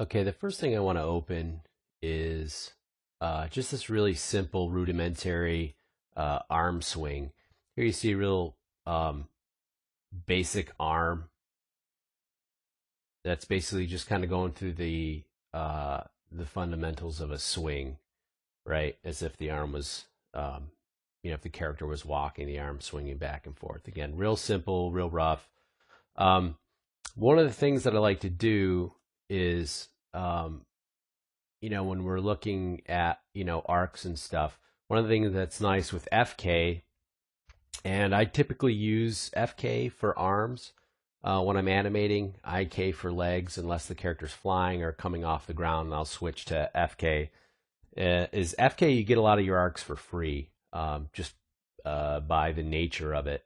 Okay, the first thing I want to open is just this really simple rudimentary arm swing. Here you see a real basic arm that's basically just kind of going through the fundamentals of a swing, right? As if the arm was, if the character was walking, the arm swinging back and forth. Again, real simple, real rough. Um, One of the things that I like to do is when we're looking at, arcs and stuff, one of the things that's nice with FK, and I typically use FK for arms when I'm animating, IK for legs, unless the character's flying or coming off the ground, and I'll switch to FK. Is FK, you get a lot of your arcs for free, just by the nature of it.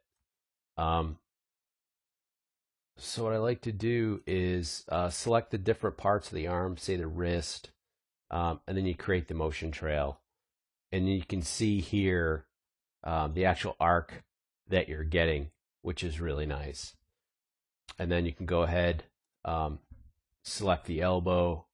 So what I like to do is select the different parts of the arm, say the wrist, and then you create the motion trail. And you can see here the actual arc that you're getting, which is really nice. And then you can go ahead, select the elbow,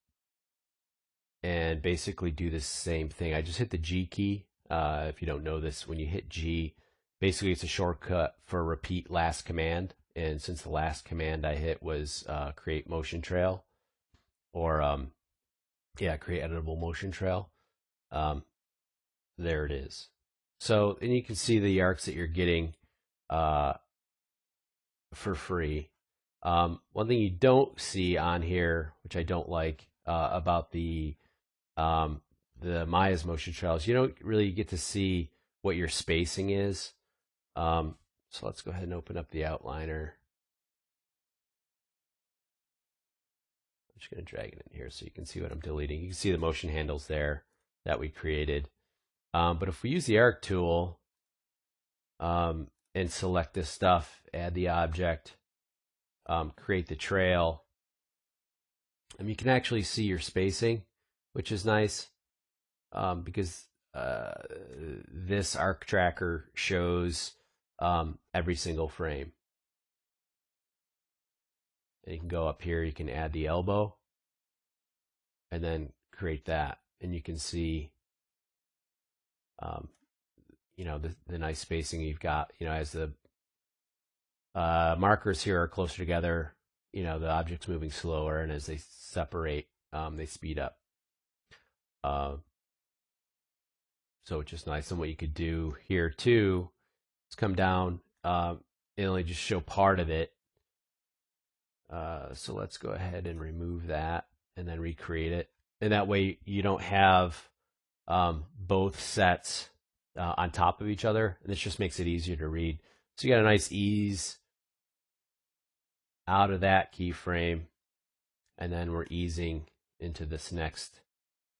and basically do the same thing. I just hit the G key. If you don't know this, when you hit G, basically it's a shortcut for repeat last command. And since the last command I hit was create motion trail, or create editable motion trail, there it is. So, and you can see the arcs that you're getting for free. One thing you don't see on here, which I don't like about the Maya's motion trails, you don't really get to see what your spacing is. So let's go ahead and open up the outliner. I'm just going to drag it in here so you can see what I'm deleting. You can see the motion handles there that we created. But if we use the arc tool and select this stuff, add the object, create the trail, and you can actually see your spacing, which is nice because this arc tracker shows every single frame. And you can go up here, you can add the elbow, and then create that, and you can see the nice spacing you've got, as the markers here are closer together, the object's moving slower, and as they separate, they speed up. So it's just nice. And what you could do here too is come down and only just show part of it. So let's go ahead and remove that and then recreate it. And that way you don't have both sets on top of each other. And this just makes it easier to read. So you got a nice ease out of that keyframe. And then we're easing into this next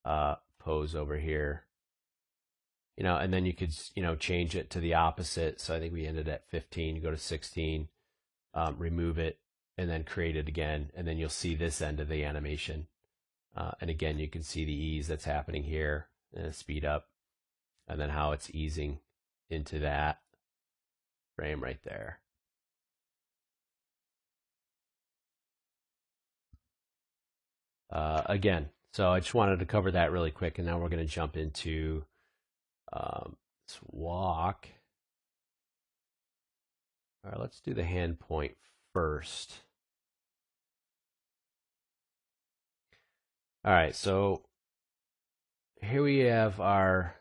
pose over here. And then you could, change it to the opposite. So I think we ended at 15, you go to 16, remove it, and then create it again. And then you'll see this end of the animation. And again, you can see the ease that's happening here, and speed up, and then how it's easing into that frame right there. Again, so I just wanted to cover that really quick, and now we're going to jump into this walk. All right, let's do the hand point first. All right, so here we have our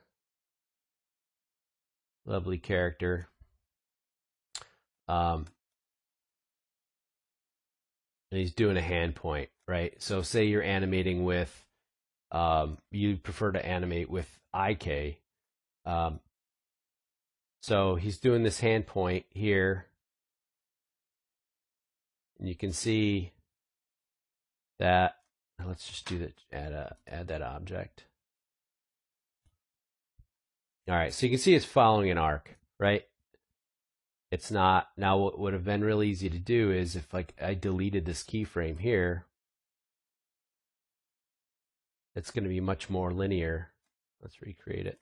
lovely character. And he's doing a hand point, right? So say you're animating with, you prefer to animate with IK. So he's doing this hand point here. And you can see that, let's just do that, add that object. All right, so you can see it's following an arc, right? It's not, now what would have been really easy to do is if I deleted this keyframe here, it's going to be much more linear. Let's recreate it.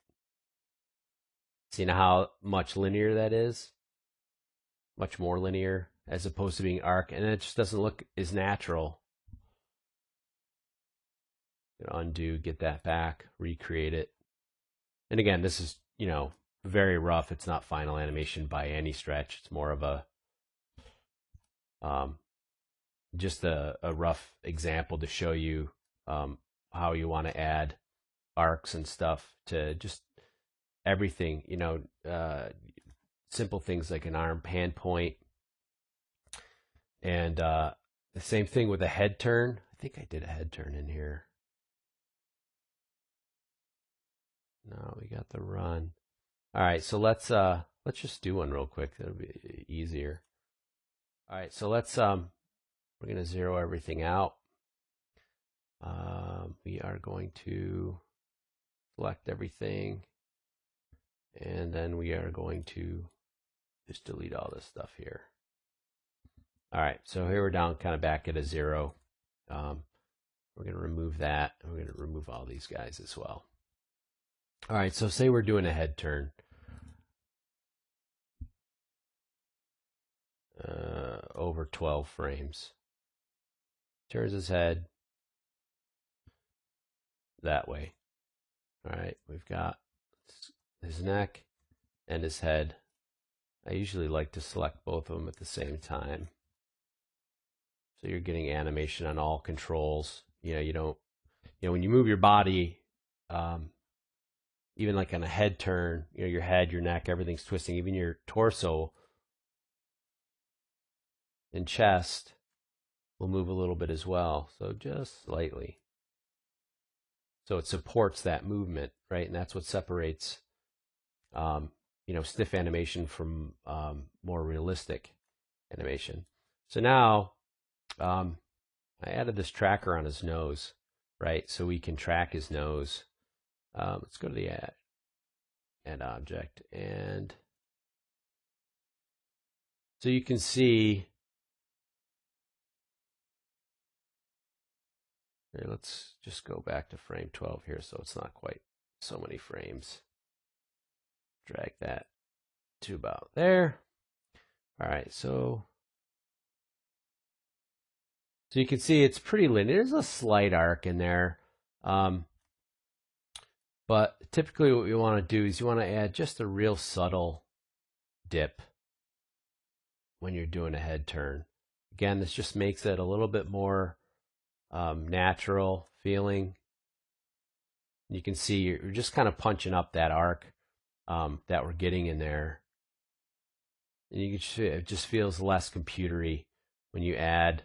See now how much linear that is? Much more linear as opposed to being arc, and it just doesn't look as natural. Undo, get that back, recreate it. And again, this is, very rough. It's not final animation by any stretch. It's more of a just a rough example to show you how you want to add arcs and stuff to just everything, simple things like an arm pan point. And the same thing with a head turn. I think I did a head turn in here. No, we got the run. All right, so let's just do one real quick. That'll be easier. All right, so we're going to zero everything out. We are going to select everything, and then we are going to just delete all this stuff here. All right, so here we're down kind of back at a 0. We're going to remove that, and we're going to remove all these guys as well. All right, so say we're doing a head turn. Over 12 frames. Turns his head that way. All right, we've got his neck and his head. I usually like to select both of them at the same time. So you're getting animation on all controls. You don't, when you move your body, even like on a head turn, your head, your neck, everything's twisting. Even your torso and chest will move a little bit as well. So just slightly. So it supports that movement, right? And that's what separates, stiff animation from more realistic animation. So now I added this tracker on his nose, right? So we can track his nose. Let's go to the add object. And so you can see, here, let's just go back to frame 12 here so it's not quite so many frames. Drag that to about there. All right, so you can see it's pretty linear. There's a slight arc in there. But typically what we want to do is you want to add just a real subtle dip when you're doing a head turn. Again, this just makes it a little bit more natural feeling. You can see you're just kind of punching up that arc that we're getting in there. And you can it just feels less computery when you add,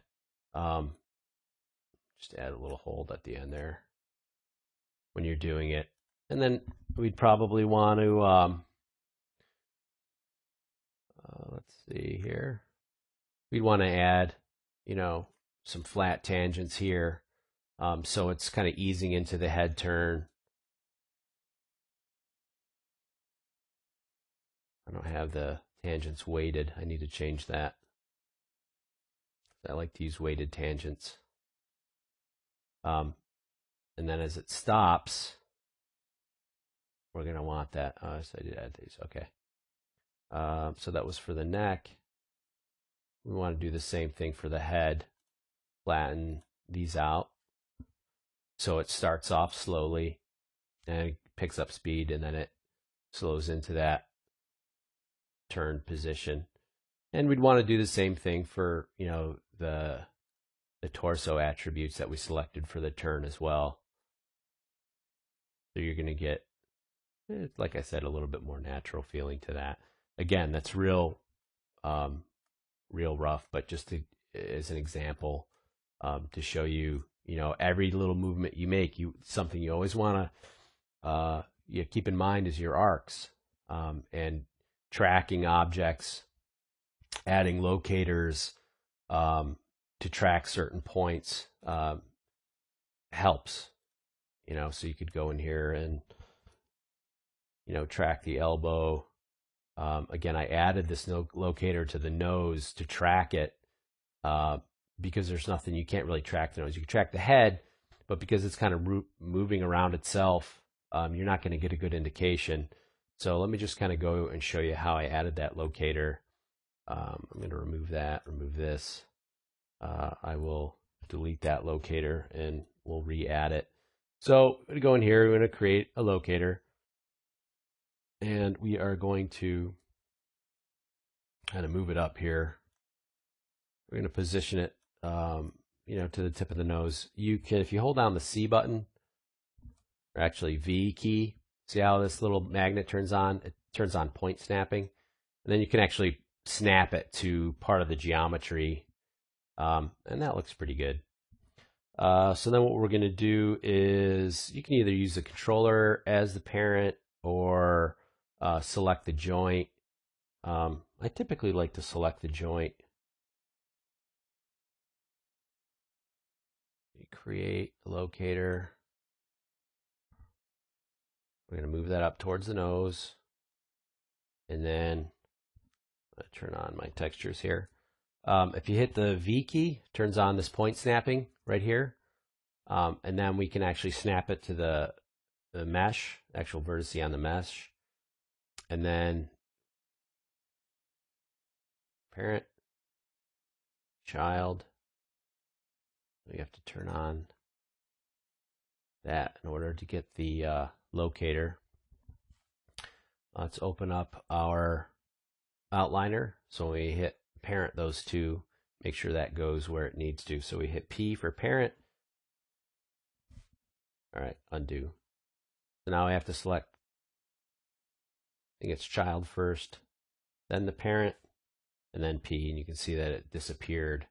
just add a little hold at the end there when you're doing it. And then we'd probably want to, let's see here. We'd want to add, some flat tangents here. So it's kind of easing into the head turn. I don't have the tangents weighted. I need to change that. I like to use weighted tangents. And then as it stops, we're going to want that. Oh, so I did add these. Okay. So that was for the neck. We want to do the same thing for the head. Flatten these out. So it starts off slowly and it picks up speed, and then it slows into that turn position. And we'd want to do the same thing for, the torso attributes that we selected for the turn as well. So you're going to get, like I said, a little bit more natural feeling to that. Again, that's real rough, but just as an example, to show you, every little movement you make, something you always want to keep in mind is your arcs, and tracking objects, adding locators to track certain points helps. So you could go in here and track the elbow. Again, I added this locator to the nose to track it because there's nothing, you can't really track the nose. You can track the head, but because it's kind of moving around itself, you're not going to get a good indication. So let me just kind of go and show you how I added that locator. I'm going to remove that, remove this. I will delete that locator and we'll re-add it. So we're going to go in here, we're going to create a locator, and we are going to kind of move it up here. We're going to position it, to the tip of the nose. You can, if you hold down the C button, or actually V key, see how this little magnet turns on? It turns on point snapping. And then you can actually snap it to part of the geometry, and that looks pretty good. So then what we're going to do is you can either use the controller as the parent or select the joint. I typically like to select the joint. You create a locator. We're going to move that up towards the nose. And then turn on my textures here. If you hit the V key, it turns on this point snapping right here. And then we can actually snap it to the mesh, actual vertice on the mesh. And then parent, child. We have to turn on that in order to get the locator. Let's open up our outliner. So when we hit parent those two, make sure that goes where it needs to. So we hit P for parent. All right, undo. So now I have to select, I think it's child first, then the parent, and then P, and you can see that it disappeared.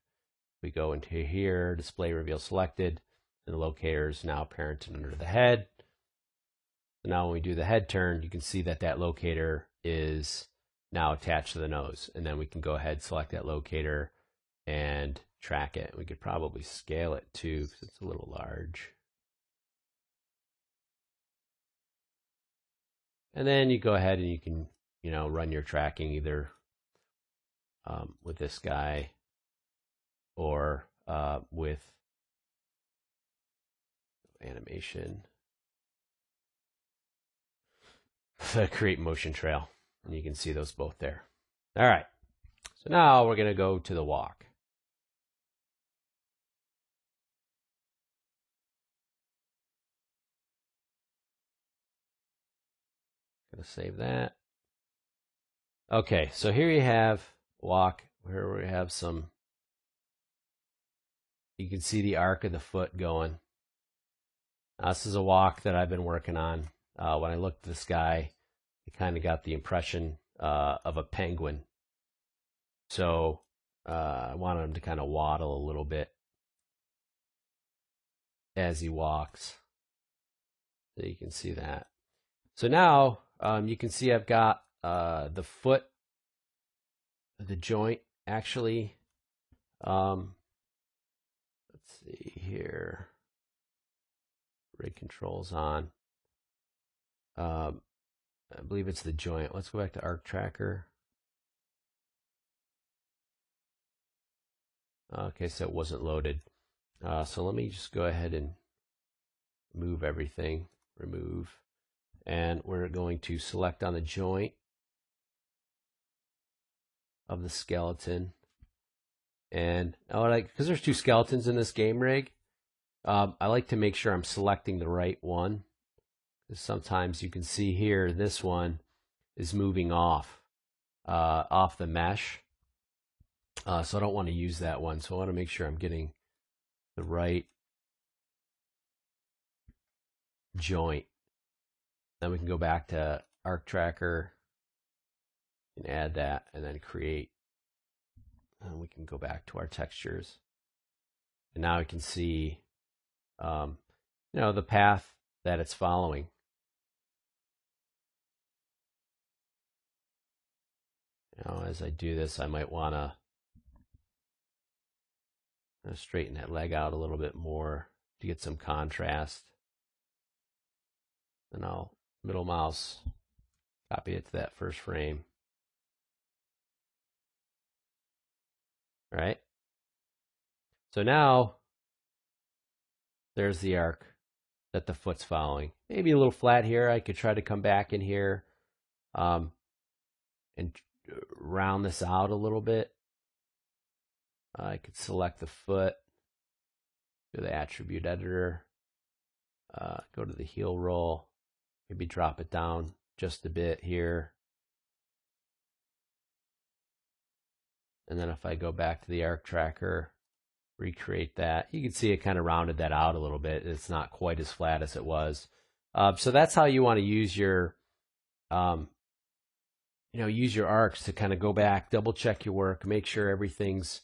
We go into here, display reveal selected, and the locator is now parented under the head. So now when we do the head turn, you can see that that locator is now attached to the nose. And then we can go ahead, select that locator, and track it. We could probably scale it too, because it's a little large. And then you go ahead and you can, run your tracking either with this guy or with animation. Create motion trail. And you can see those both there. All right. So now we're going to go to the walk. Going to save that. Okay, so here you have walk, where we have some, you can see the arc of the foot going. Now, this is a walk that I've been working on. When I looked at this guy, I kind of got the impression of a penguin. So I wanted him to kind of waddle a little bit as he walks. So you can see that. So now you can see I've got the foot, the joint actually. Let's see here. Rig controls on. I believe it's the joint. Let's go back to Arc Tracker. Okay, so it wasn't loaded. So let me just go ahead and move everything, remove, and we're going to select on the joint of the skeleton. And because there's two skeletons in this game rig, I like to make sure I'm selecting the right one. Because sometimes you can see here, this one is moving off the mesh. So I don't want to use that one. So I want to make sure I'm getting the right joint. Then we can go back to Arc Tracker and add that, and then create. And we can go back to our textures. And now we can see, the path that it's following. As I do this, I might want to straighten that leg out a little bit more to get some contrast. And I'll middle mouse, copy it to that first frame. All right. So now there's the arc that the foot's following. Maybe a little flat here. I could try to come back in here and round this out a little bit. I could select the foot, go to the attribute editor, go to the heel roll, maybe drop it down just a bit here. And then if I go back to the arc tracker, recreate that, you can see it kind of rounded that out a little bit. It's not quite as flat as it was. So that's how you want to use your, use your arcs to kind of go back, double check your work, make sure everything's,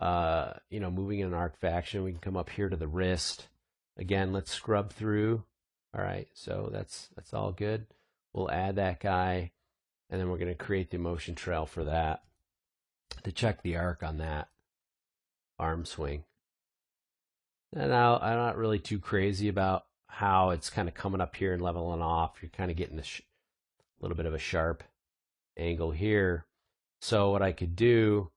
moving in an arc fashion. We can come up here to the wrist. Again, let's scrub through. All right, so that's all good. We'll add that guy, and then we're going to create the motion trail for that to check the arc on that arm swing. And now I'm not really too crazy about how it's kind of coming up here and leveling off. You're kind of getting a little bit of a sharp angle here. So what I could do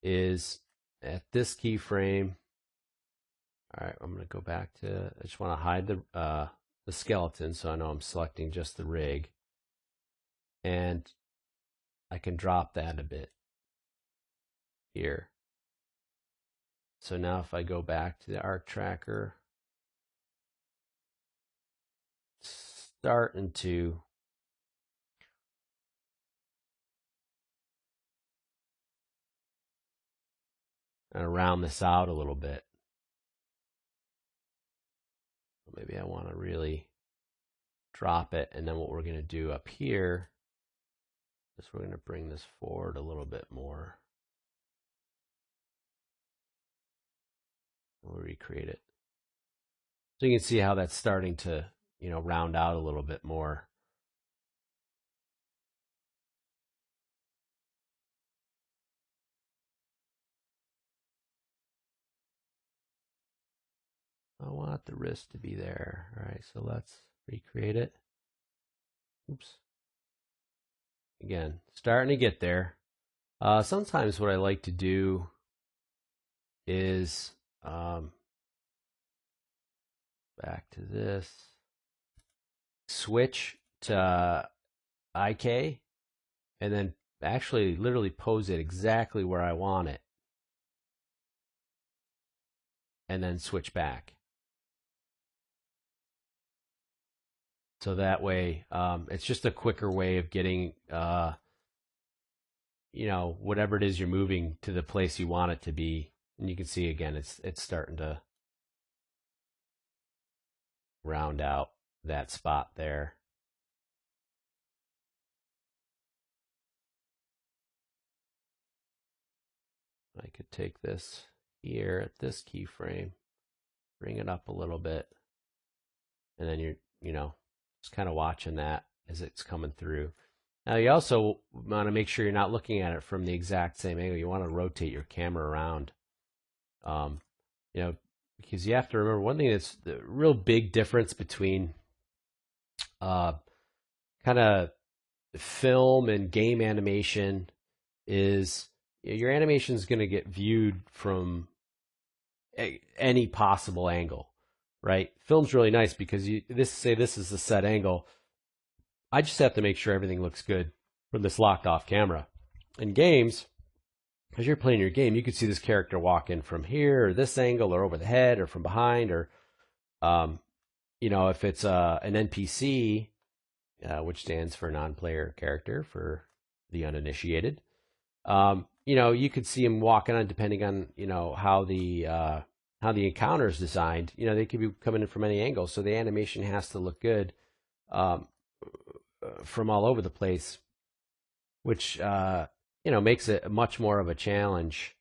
is at this keyframe, all right, I'm going to go back to, I just want to hide the skeleton so I know I'm selecting just the rig. And I can drop that a bit here. So now if I go back to the arc tracker, starting to round this out a little bit. Maybe I want to really drop it, and then what we're going to do up here is we're going to bring this forward a little bit more. We'll recreate it. So you can see how that's starting to, round out a little bit more. I want the wrist to be there. All right, so let's recreate it. Oops. Again, starting to get there. Sometimes what I like to do is back to this, switch to IK, and then actually literally pose it exactly where I want it, and then switch back. So that way, it's just a quicker way of getting, whatever it is you're moving to the place you want it to be. And you can see again, it's starting to round out that spot there. I could take this here at this keyframe, bring it up a little bit, and then you're, just kind of watching that as it's coming through. Now you also want to make sure you're not looking at it from the exact same angle. You want to rotate your camera around, because you have to remember one thing that's the real big difference between kind of film and game animation is your animation is going to get viewed from any possible angle, right? Film's really nice because this is the set angle. I just have to make sure everything looks good from this locked off camera. In games, as you're playing your game, you could see this character walk in from here or this angle or over the head or from behind, or if it's an NPC, which stands for non-player character for the uninitiated, you could see him walking on depending on how the encounter is designed. They could be coming in from any angle, so the animation has to look good from all over the place, which makes it much more of a challenge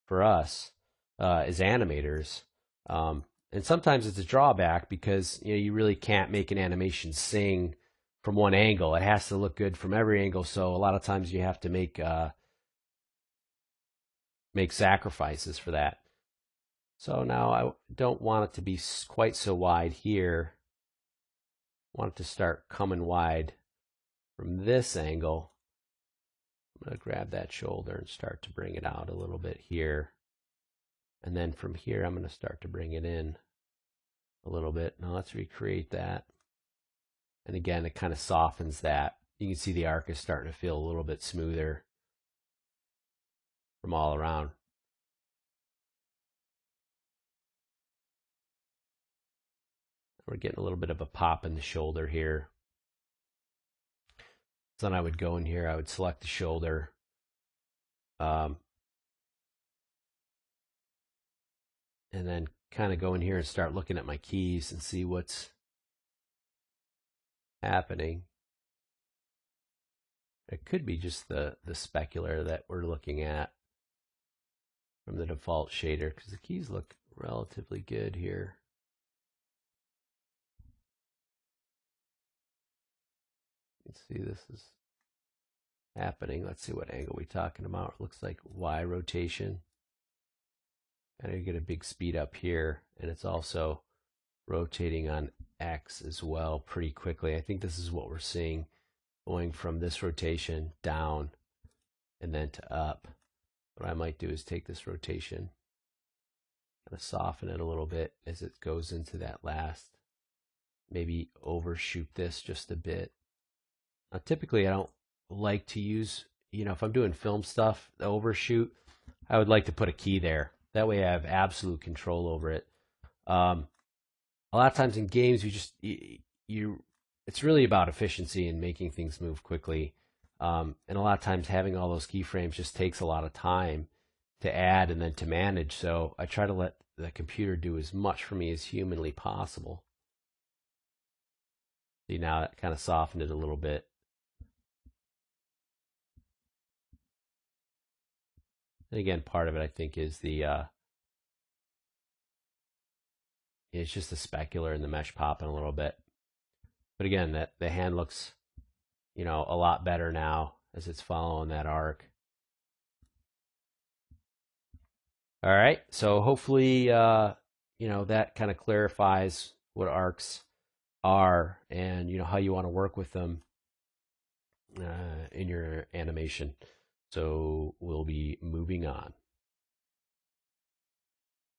for us as animators. And sometimes it's a drawback because you really can't make an animation sing from one angle. It has to look good from every angle. So a lot of times you have to make sacrifices for that. So now I don't want it to be quite so wide here. I want it to start coming wide from this angle. I'm going to grab that shoulder and start to bring it out a little bit here. And then from here, I'm going to start to bring it in a little bit. Now let's recreate that. And again, it kind of softens that. You can see the arc is starting to feel a little bit smoother from all around. We're getting a little bit of a pop in the shoulder here. So then I would go in here, I would select the shoulder. And then kind of go in here and start looking at my keys and see what's happening. It could be just the specular that we're looking at from the default shader, because the keys look relatively good here. You can see this is happening. Let's see what angle we're talking about. It looks like Y rotation. And you get a big speed up here, and it's also rotating on X as well pretty quickly. I think this is what we're seeing, going from this rotation down and then to up. What I might do is take this rotation, kind of soften it a little bit as it goes into that last, maybe overshoot this just a bit. Now, typically I don't like to use, if I'm doing film stuff, the overshoot, I would like to put a key there. That way I have absolute control over it. A lot of times in games, it's really about efficiency and making things move quickly. And a lot of times having all those keyframes just takes a lot of time to add and then to manage. So I try to let the computer do as much for me as humanly possible. See, now it kind of softened it a little bit. And again, part of it I think is it's just the specular and the mesh popping a little bit. But again, the hand looks, a lot better now as it's following that arc. All right, so hopefully, that kind of clarifies what arcs are and, how you want to work with them in your animation. So we'll be moving on.